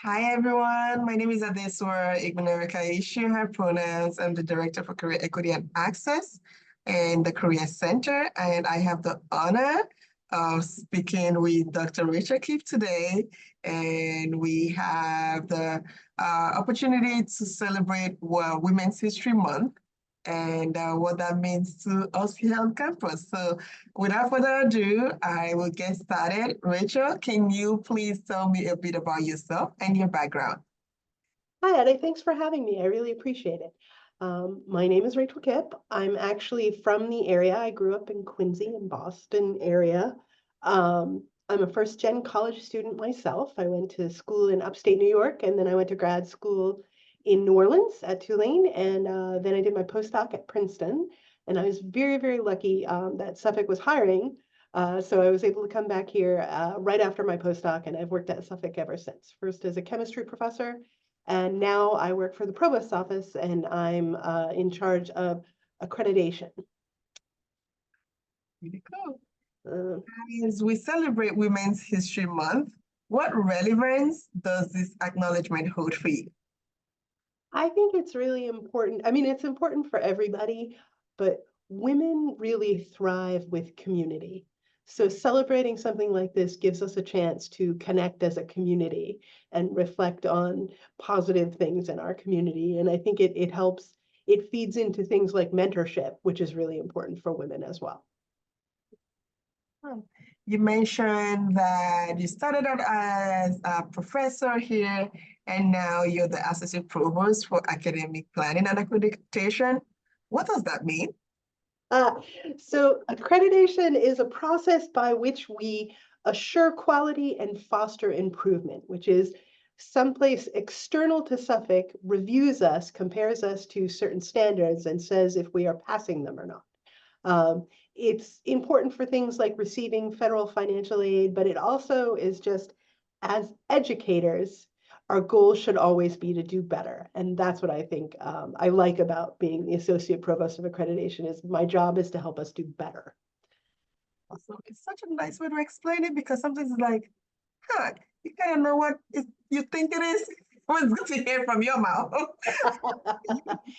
Hi everyone, my name is Adeswar Igbenarika Her pronouns. I'm the Director for Career Equity and Access and the Career Center, and I have the honor of speaking with Dr. Rachael Kipp today. And we have the opportunity to celebrate Women's History Month and what that means to us here on campus. So without further ado, I will get started. Rachel, can you please tell me a bit about yourself and your background? Hi, Eddie. Thanks for having me. I really appreciate it. My name is Rachel Kipp. I'm actually from the area. I grew up in Quincy and Boston area. I'm a first-gen college student myself. I went to school in upstate New York, and then I went to grad school in New Orleans at Tulane, and then I did my postdoc at Princeton. And I was very, very lucky that Suffolk was hiring. So I was able to come back here right after my postdoc, and I've worked at Suffolk ever since. First as a chemistry professor, and now I work for the Provost's office, and I'm in charge of accreditation. Really cool. Uh, As we celebrate Women's History Month, what relevance does this acknowledgement hold for you? I think it's really important. I mean, it's important for everybody, but women really thrive with community. So celebrating something like this gives us a chance to connect as a community and reflect on positive things in our community. And I think it helps, it feeds into things like mentorship, which is really important for women as well. Hmm. You mentioned that you started out as a professor here, and now you're the associate provost for academic planning and accreditation. What does that mean? Uh, so accreditation is a process by which we assure quality and foster improvement, which is someplace external to Suffolk reviews us, compares us to certain standards, and says if we are passing them or not. It's important for things like receiving federal financial aid, but it also is just as educators, our goal should always be to do better. And that's what I think I like about being the Associate Provost of Accreditation is my job is to help us do better. So it's such a nice way to explain it because sometimes it's like, huh, you kind of know what you think it is. Well, it's good to hear from your mouth.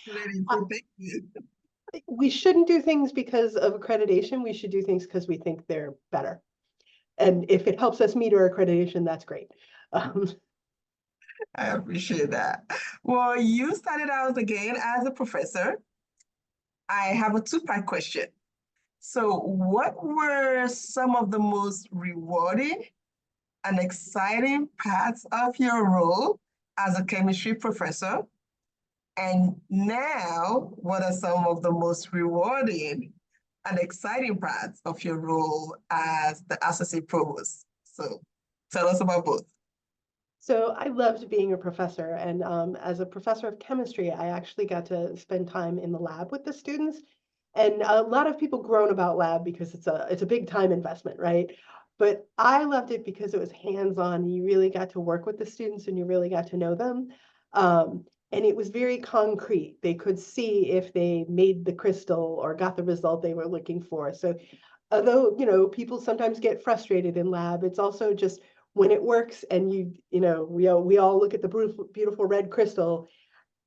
So thank you. We shouldn't do things because of accreditation. We should do things because we think they're better. And if it helps us meet our accreditation, that's great. Um, I appreciate that. Well, you started out again as a professor. I have a two-part question. So, what were some of the most rewarding and exciting parts of your role as a chemistry professor? And now, what are some of the most rewarding and exciting parts of your role as the associate provost? So, tell us about both. So I loved being a professor, and as a professor of chemistry, I actually got to spend time in the lab with the students. And a lot of people groan about lab because it's a big time investment, right? But I loved it because it was hands-on. You really got to work with the students, and you really got to know them. And it was very concrete. They could see if they made the crystal or got the result they were looking for. So although, people sometimes get frustrated in lab, it's also just when it works and we all look at the beautiful red crystal,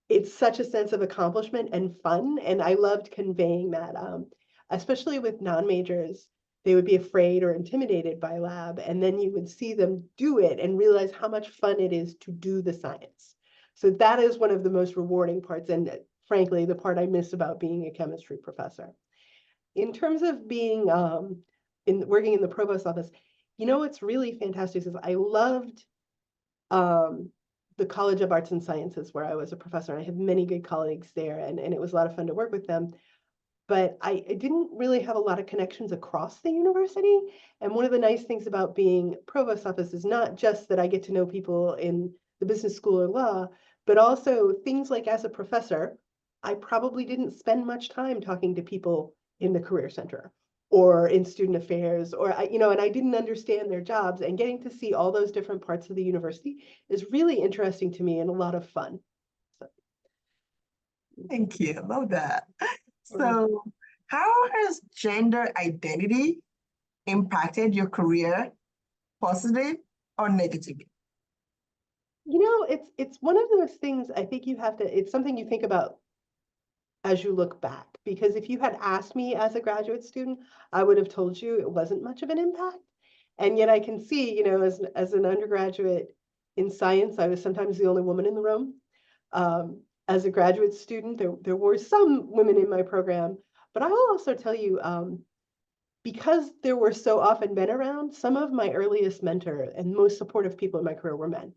it's such a sense of accomplishment and fun. And I loved conveying that, especially with non-majors. They would be afraid or intimidated by lab, and then you would see them do it and realize how much fun it is to do the science. So that is one of the most rewarding parts, and frankly, the part I miss about being a chemistry professor. In terms of being in working in the provost office, what's really fantastic is I loved um, the College of Arts and Sciences where I was a professor. And I have many good colleagues there, and it was a lot of fun to work with them. But I didn't really have a lot of connections across the university. And one of the nice things about being provost office is not just that I get to know people in the business school or law, but also things like as a professor, I probably didn't spend much time talking to people in the career center or in student affairs, and I didn't understand their jobs, and getting to see all those different parts of the university is really interesting to me and a lot of fun. So, Thank you. Love that. mm. So, how has gender identity impacted your career, positive or negatively? You know, it's one of those things I think you have to, it's something you think about as you look back. Because if you had asked me as a graduate student, I would have told you it wasn't much of an impact. And yet I can see, as an undergraduate in science, I was sometimes the only woman in the room. As a graduate student, there were some women in my program, but I will also tell you, because there were so often men around, some of my earliest mentor and most supportive people in my career were men.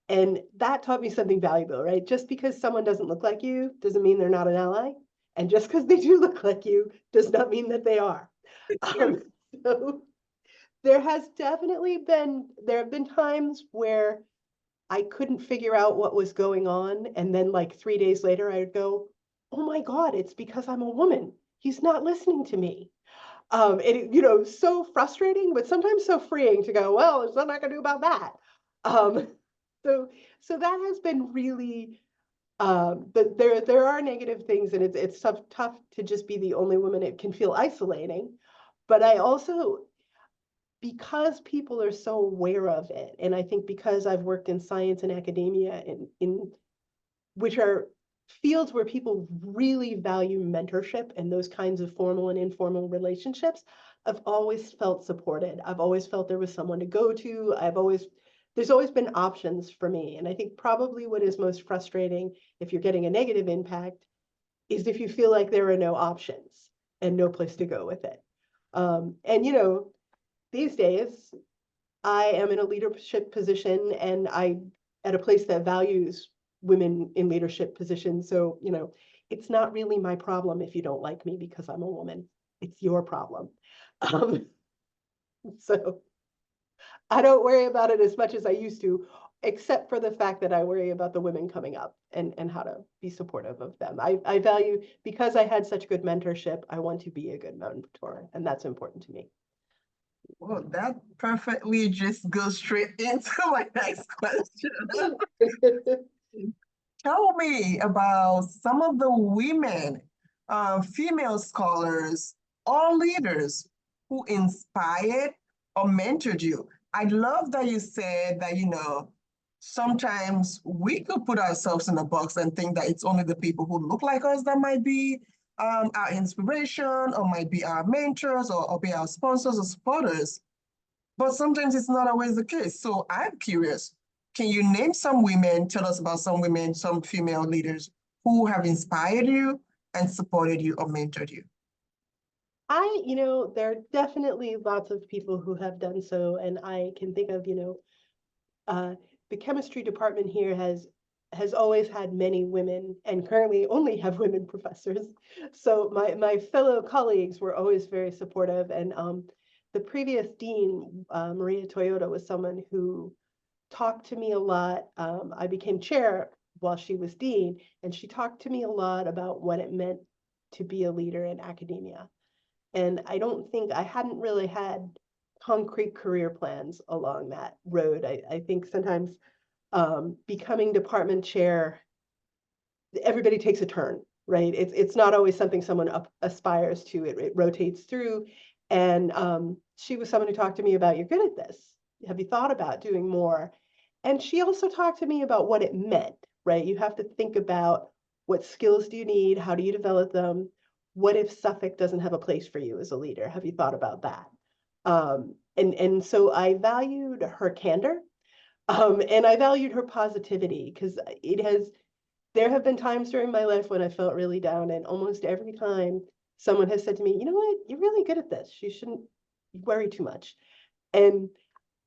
And that taught me something valuable, right? Just because someone doesn't look like you doesn't mean they're not an ally. And just because they do look like you does not mean that they are. Um, so there have been times where I couldn't figure out what was going on. And then like 3 days later, I'd go, oh my God, it's because I'm a woman. He's not listening to me. So frustrating, but sometimes so freeing to go, well, there's nothing I can do about that. Um, so, so that has been really, but there are negative things, and it's tough to just be the only woman. It can feel isolating, but I also, because people are so aware of it, and I think because I've worked in science and academia, in which are fields where people really value mentorship and those kinds of formal and informal relationships, I've always felt supported. I've always felt there was someone to go to. There's always been options for me. And I think probably what is most frustrating if you're getting a negative impact is if you feel like there are no options and no place to go with it. And these days I am in a leadership position, and I at a place that values women in leadership positions. So, it's not really my problem if you don't like me because I'm a woman. It's your problem. Um, so I don't worry about it as much as I used to, except for the fact that I worry about the women coming up and how to be supportive of them. I value, because I had such good mentorship, I want to be a good mentor, and that's important to me. Well, that perfectly just goes straight into my next question. Tell me about some of the women, female scholars or leaders who inspired or mentored you. I love that you said that, sometimes we could put ourselves in a box and think that it's only the people who look like us that might be our inspiration or might be our mentors or be our sponsors or supporters. But sometimes it's not always the case. So I'm curious, can you name some women, tell us about some women, some female leaders who have inspired you and supported you or mentored you? There are definitely lots of people who have done so, and I can think of, uh, the chemistry department here has always had many women, and currently only have women professors. So my fellow colleagues were always very supportive, and the previous dean, Maria Toyota, was someone who talked to me a lot. I became chair while she was dean, and she talked to me a lot about what it meant to be a leader in academia. And I don't think I hadn't really had concrete career plans along that road. I think sometimes becoming department chair, everybody takes a turn, right? It's not always something someone aspires to. It rotates through. And she was someone who talked to me about, you're good at this. Have you thought about doing more? And she also talked to me about what it meant, right? You have to think about, what skills do you need? How do you develop them? What if Suffolk doesn't have a place for you as a leader? Have you thought about that? And so I valued her candor, and I valued her positivity, because there have been times during my life when I felt really down, and almost every time someone has said to me, you know what, you're really good at this. You shouldn't worry too much. And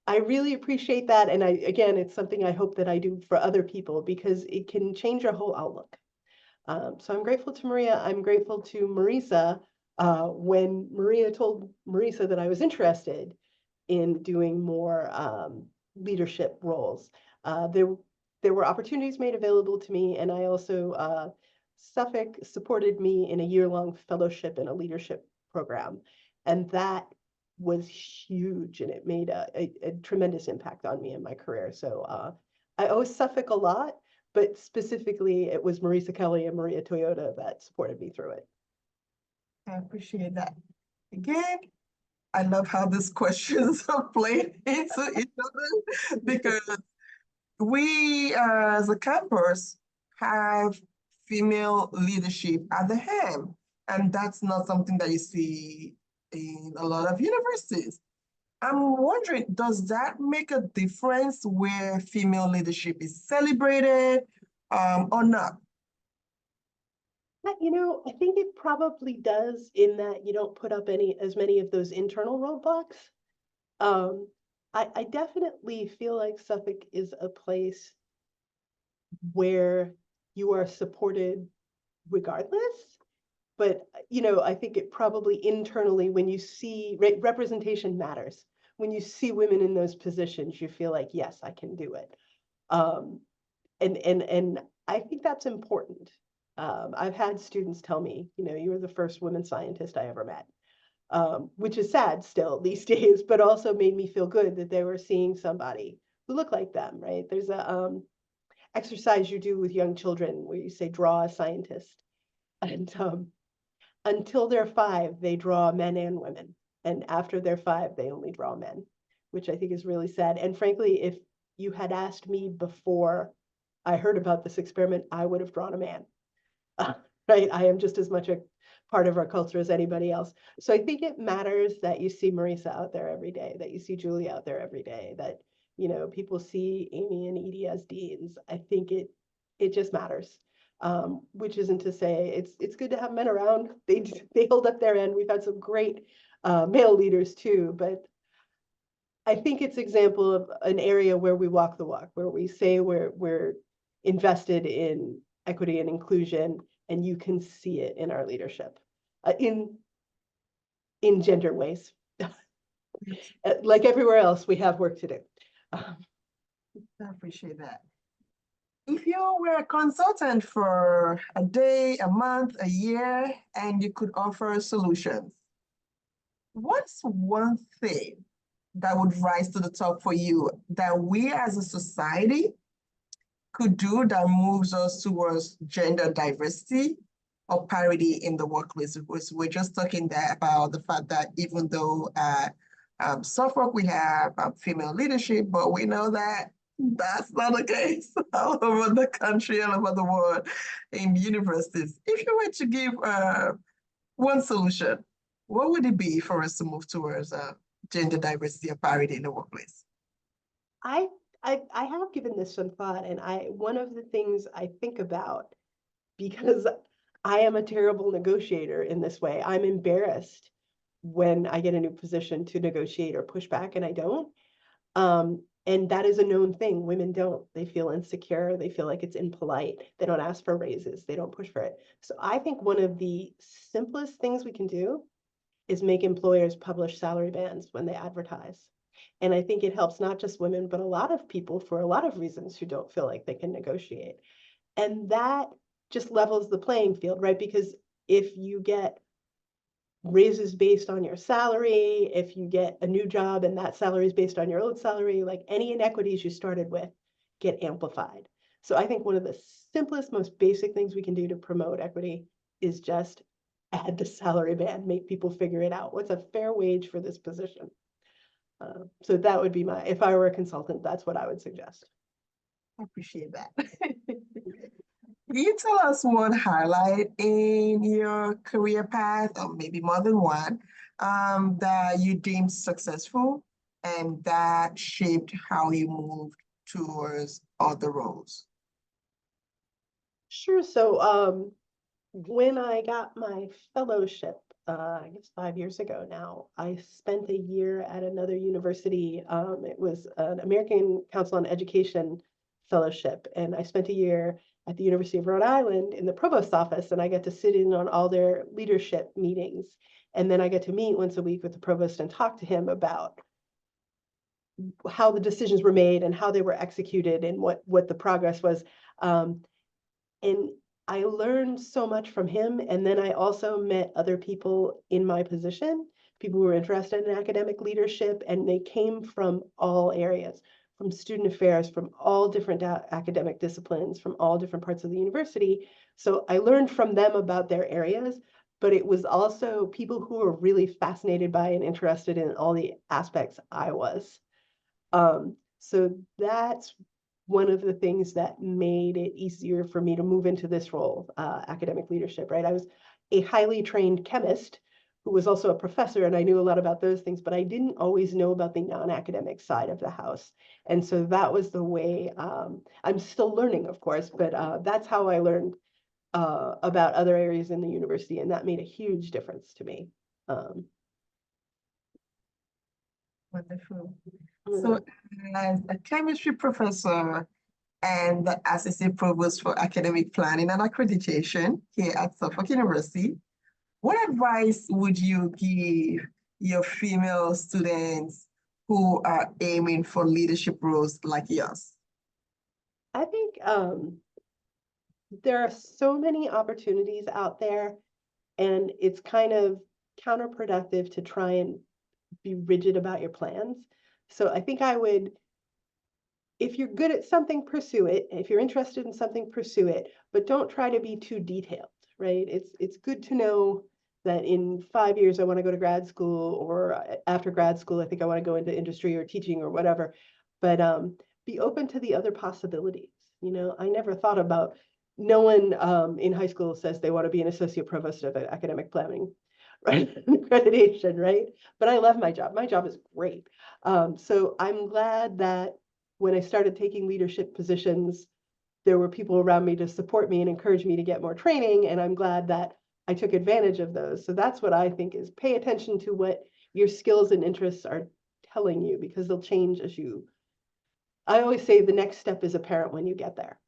I really appreciate that. And again, it's something I hope that I do for other people, because it can change your whole outlook. So I'm grateful to Maria. I'm grateful to Marisa. When Maria told Marisa that I was interested in doing more leadership roles, there were opportunities made available to me, and I also Suffolk supported me in a year-long fellowship in a leadership program, and that was huge, and it made a tremendous impact on me in my career. So I owe Suffolk a lot, but specifically it was Marisa Kelly and Maria Toyota that supported me through it. I appreciate that. Again, I love how these questions are played into each other because we as a campus have female leadership at the helm, and that's not something that you see in a lot of universities. I'm wondering, does that make a difference where female leadership is celebrated or not? I think it probably does in that you don't put up as many of those internal roadblocks. Um, I definitely feel like Suffolk is a place where you are supported regardless. But I think it probably internally, when you see representation matters. When you see women in those positions, you feel like, yes, I can do it. Um, and I think that's important. I've had students tell me, you were the first woman scientist I ever met, which is sad still these days, but also made me feel good that they were seeing somebody who looked like them, right? There's a exercise you do with young children where you say, draw a scientist. And until they're 5, they draw men and women. And after they're 5, they only draw men, which I think is really sad. And frankly, if you had asked me before I heard about this experiment, I would have drawn a man. Right? I am just as much a part of our culture as anybody else. So I think it matters that you see Marisa out there every day, that you see Julie out there every day, that people see Amy and Edie as deans. I think it just matters. Which isn't to say it's good to have men around. They hold up their end. We've had some great male leaders too, but I think it's example of an area where we walk the walk, where we say we're invested in equity and inclusion, and you can see it in our leadership, in gender ways. Like everywhere else, we have work to do. I appreciate that. If you were a consultant for a day, a month, a year, and you could offer solutions, what's one thing that would rise to the top for you that we as a society could do that moves us towards gender diversity or parity in the workplace? We're just talking there about the fact that even though Suffolk we have female leadership, but we know that that's not the case all over the country, all over the world in universities. If you were to give one solution, what would it be for us to move towards gender diversity or parity in the workplace? I I have given this some thought, and one of the things I think about, because I am a terrible negotiator in this way. I'm embarrassed when I get a new position to negotiate or push back, and I don't. And that is a known thing. Women don't. They feel insecure. They feel like it's impolite. They don't ask for raises. They don't push for it. So I think one of the simplest things we can do is make employers publish salary bands when they advertise. And I think it helps not just women, but a lot of people for a lot of reasons who don't feel like they can negotiate. And that just levels the playing field, right? Because if you get raises based on your salary, if you get a new job and that salary is based on your old salary, like any inequities you started with get amplified. So I think one of the simplest, most basic things we can do to promote equity is just add the salary band, make people figure it out. What's a fair wage for this position? So that would be if I were a consultant, that's what I would suggest. I appreciate that. Can you tell us one highlight in your career path, or maybe more than one, that you deemed successful and that shaped how you moved towards other roles? Sure. So when I got my fellowship, I guess 5 years ago now, I spent a year at another university. It was an American Council on Education fellowship, and I spent a year at the University of Rhode Island in the provost's office, and I get to sit in on all their leadership meetings. And then I get to meet once a week with the provost and talk to him about how the decisions were made and how they were executed and what the progress was. And I learned so much from him. And then I also met other people in my position, people who were interested in academic leadership, and they came from all areas, from student affairs, from all different academic disciplines, from all different parts of the university. So I learned from them about their areas, but it was also people who were really fascinated by and interested in all the aspects I was. So that's one of the things that made it easier for me to move into this role, academic leadership, right? I was a highly trained chemist who was also a professor, and I knew a lot about those things, but I didn't always know about the non-academic side of the house. And so that was the way, I'm still learning, of course, but that's how I learned about other areas in the university, and that made a huge difference to me. Wonderful. So as a chemistry professor and the Assistant Provost for Academic Planning and Accreditation here at Suffolk University, what advice would you give your female students who are aiming for leadership roles like yours? I think there are so many opportunities out there, and it's kind of counterproductive to try and be rigid about your plans. So I think I would, if you're good at something, pursue it. If you're interested in something, pursue it, but don't try to be too detailed, right? It's good to know that in 5 years I want to go to grad school, or after grad school I think I want to go into industry or teaching or whatever. But be open to the other possibilities. You know, I never thought about, no one in high school says they want to be an associate provost of academic planning, right? Accreditation, right? But I love my job. My job is great. So I'm glad that when I started taking leadership positions, there were people around me to support me and encourage me to get more training. And I'm glad that I took advantage of those. So that's what I think is, pay attention to what your skills and interests are telling you, because they'll change as you, I always say the next step is apparent when you get there.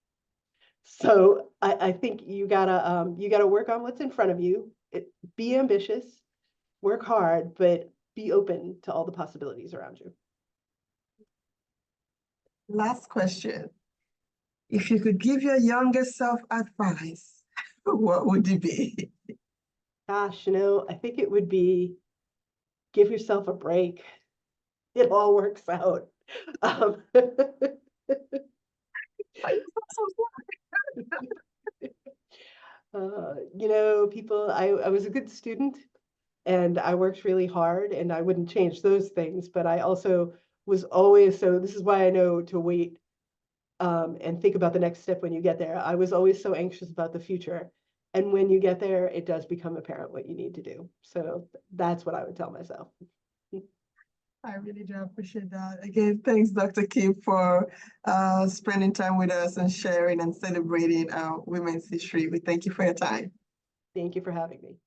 So I think you gotta work on what's in front of you. Be ambitious, work hard, but be open to all the possibilities around you. Last question. If you could give your younger self advice, what would it be? Gosh, you know, I think it would be, give yourself a break. It all works out. Um, you know, people, I was a good student and I worked really hard, and I wouldn't change those things, but I also was always, so this is why I know to wait and think about the next step when you get there. I was always so anxious about the future. And when you get there, it does become apparent what you need to do. So that's what I would tell myself. I really do appreciate that. Again, thanks, Dr. Kipp, for spending time with us and sharing and celebrating women's history. We thank you for your time. Thank you for having me.